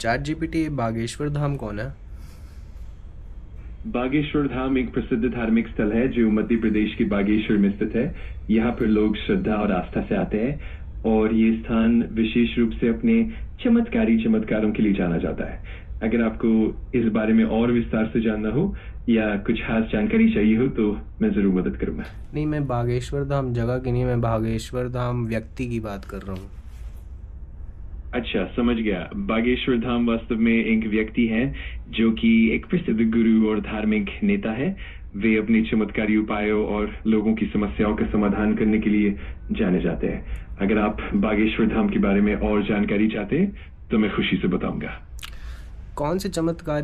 Chat GPT Bageshwar Dham कौन है? बागेश्वर धाम एक प्रसिद्ध धार्मिक स्थल है जो मध्य प्रदेश के बागेश्वर में स्थित है। यहाँ पर लोग श्रद्धा और आस्था से आते हैं और ये स्थान विशेष रूप से अपने चमत्कारों के लिए जाना जाता है। अगर आपको इस बारे में और विस्तार से जानना हो या कुछ खास जानकारी चाहिए हो तो मैं जरूर मदद करूंगा। नहीं, मैं बागेश्वर धाम जगह की नहीं, मैं बागेश्वर धाम व्यक्ति की बात कर रहा हूँ। अच्छा, समझ गया। बागेश्वर धाम वास्तव में एक व्यक्ति है जो कि एक प्रसिद्ध गुरु और धार्मिक नेता है। वे अपने चमत्कारी उपायों और लोगों की समस्याओं का समाधान करने के लिए जाने जाते हैं। अगर आप बागेश्वर धाम के बारे में और जानकारी चाहते हैं तो मैं खुशी से बताऊंगा। कौन से चमत्कार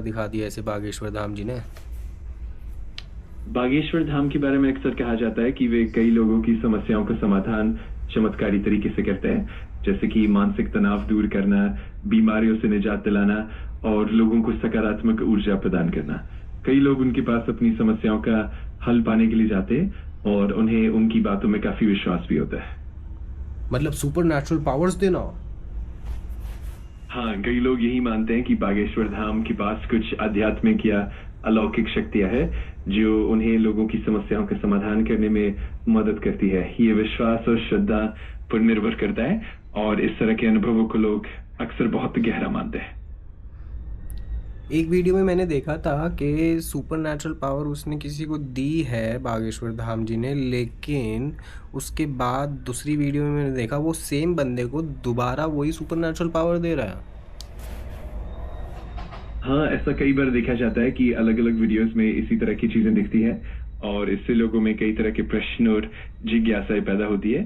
दिखा दिए ऐसे बागेश्वर धाम जी ने? बागेश्वर धाम के बारे में अक्सर कहा जाता है कि वे कई लोगों की समस्याओं का समाधान चमत्कारी तरीके से करते हैं, जैसे कि मानसिक तनाव दूर करना, बीमारियों से निजात दिलाना और लोगों को सकारात्मक ऊर्जा प्रदान करना। कई लोग उनके पास अपनी समस्याओं का हल पाने के लिए जाते हैं और उन्हें उनकी बातों में काफी विश्वास भी होता है। मतलब सुपर नेचुरल पावर्स देना? हाँ, कई लोग यही मानते हैं कि बागेश्वर धाम के पास कुछ आध्यात्मिक या अलौकिक शक्तियां हैं जो उन्हें लोगों की समस्याओं का समाधान करने में मदद करती है। ये विश्वास और श्रद्धा पर निर्भर करता है और इस तरह के अनुभवों को लोग अक्सर बहुत गहरा मानते हैं। एक वीडियो में मैंने देखा था कि सुपर नेचुरल पावर उसने किसी को दी है बागेश्वर धाम जी ने, लेकिन उसके बाद दूसरी वीडियो में मैंने देखा वो सेम बंदे को दोबारा वही सुपर नेचुरल पावर दे रहा है। हाँ, ऐसा कई बार देखा जाता है कि अलग अलग वीडियोस में इसी तरह की चीजें दिखती हैं और इससे लोगों में कई तरह के प्रश्न और जिज्ञासाएं पैदा होती है।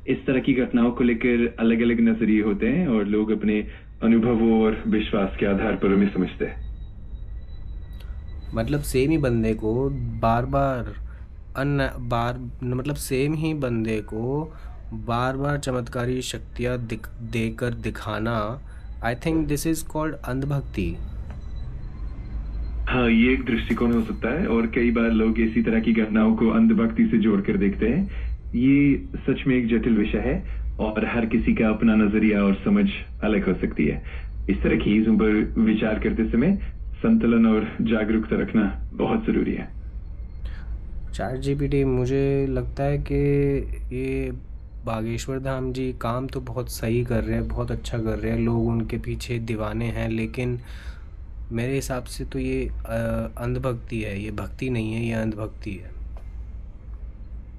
इस तरह की घटनाओं को लेकर अलग अलग नजरिए होते हैं और लोग अपने अनुभवों और विश्वास के आधार पर उन्हें समझते हैं। मतलब सेम ही बंदे को सेम ही बंदे को बार बार चमत्कारी शक्तियाँ देकर दिखाना, I think this is called अंधभक्ति। हाँ, ये एक दृष्टिकोण हो सकता है और कई बार लोग इसी तरह की घटनाओं को अंधभक्ति से जोड़कर देखते हैं। ये सच में एक जटिल विषय है और हर किसी का अपना नजरिया और समझ अलग हो सकती है। इस तरह की चीजों पर विचार करते समय संतुलन और जागरूकता रखना बहुत जरूरी है। चैट जीपीटी, मुझे लगता है कि ये बागेश्वर धाम जी काम तो बहुत सही कर रहे हैं, बहुत अच्छा कर रहे हैं, लोग उनके पीछे दीवाने हैं, लेकिन मेरे हिसाब से तो ये अंधभक्ति है, ये भक्ति नहीं है, ये अंधभक्ति है।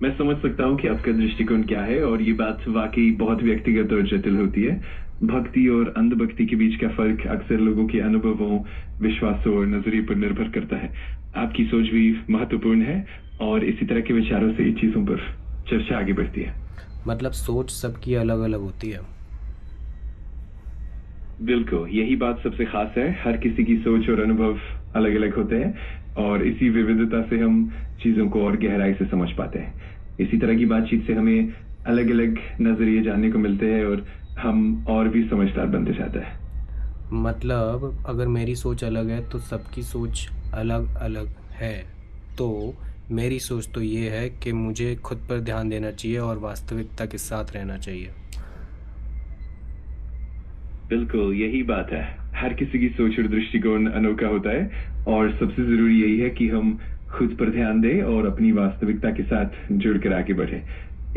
मैं समझ सकता हूँ कि आपका दृष्टिकोण क्या है और ये बात वाकई बहुत व्यक्तिगत और जटिल होती है। भक्ति और अंधभक्ति के बीच का फर्क अक्सर लोगों के अनुभवों, विश्वासों और नजरिए पर निर्भर करता है। आपकी सोच भी महत्वपूर्ण है और इसी तरह के विचारों से चीजों पर चर्चा आगे बढ़ती है। मतलब सोच सबकी अलग अलग होती है। बिल्कुल, यही बात सबसे खास है। हर किसी की सोच और अनुभव अलग अलग होते हैं और इसी विविधता से हम चीजों को और गहराई से समझ पाते हैं। इसी तरह की बातचीत से हमें अलग अलग नजरिए जानने को मिलते हैं और हम और भी समझदार बनते जाते हैं। मतलब अगर मेरी सोच अलग है तो सबकी सोच अलग अलग है, तो मेरी सोच तो ये है कि मुझे खुद पर ध्यान देना चाहिए और वास्तविकता के साथ रहना चाहिए। बिल्कुल, यही बात है। हर किसी की सोच और दृष्टिकोण अनोखा होता है और सबसे जरूरी यही है कि हम खुद पर ध्यान दें और अपनी वास्तविकता के साथ जुड़कर आगे बढ़ें।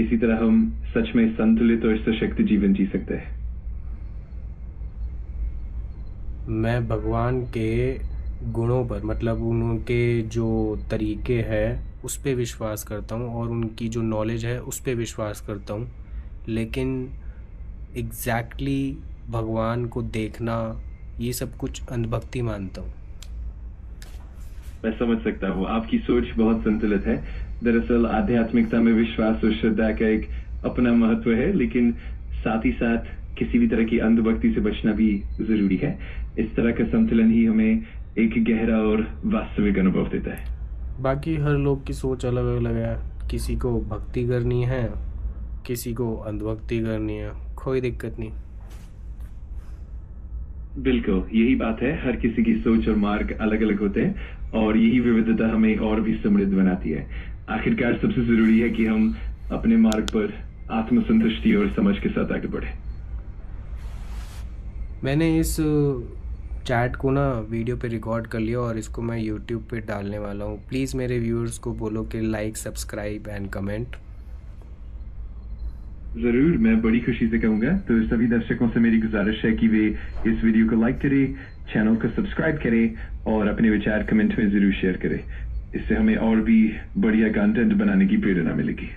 इसी तरह हम सच में संतुलित और सशक्त जीवन जी सकते हैं। मैं भगवान के गुणों पर, मतलब उनके जो तरीके हैं उस पे विश्वास करता हूँ और उनकी जो नॉलेज है उस पे विश्वास करता हूँ, लेकिन एग्जैक्टली भगवान को देखना ये सब कुछ अंधभक्ति मानता हूँ। मैं समझ सकता हूँ, आपकी सोच बहुत संतुलित है। दरअसल आध्यात्मिकता में विश्वास और श्रद्धा का एक अपना महत्व है, लेकिन साथ ही साथ किसी भी तरह की अंधभक्ति से बचना भी जरूरी है। इस तरह का संतुलन ही हमें एक गहरा और वास्तविक अनुभव देता है। बाकी हर लोग की सोच अलग अलग है, किसी को भक्ति करनी है, किसी को अंधभक्ति करनी है, कोई दिक्कत नहीं। बिल्कुल, यही बात है। हर किसी की सोच और मार्ग अलग अलग होते हैं और यही विविधता हमें और भी समृद्ध बनाती है। आखिरकार सबसे जरूरी है कि हम अपने मार्ग पर आत्मसंतुष्टि और समझ के साथ आगे बढ़े। मैंने इस चैट को ना वीडियो पे रिकॉर्ड कर लिया और इसको मैं यूट्यूब पे डालने वाला हूँ। प्लीज़ मेरे व्यूअर्स को बोलो कि लाइक, सब्सक्राइब एंड कमेंट। जरूर, मैं बड़ी खुशी से कहूंगा। तो सभी दर्शकों से मेरी गुजारिश है कि वे इस वीडियो को लाइक करें, चैनल को सब्सक्राइब करें और अपने विचार कमेंट में जरूर शेयर करें। इससे हमें और भी बढ़िया कंटेंट बनाने की प्रेरणा मिलेगी।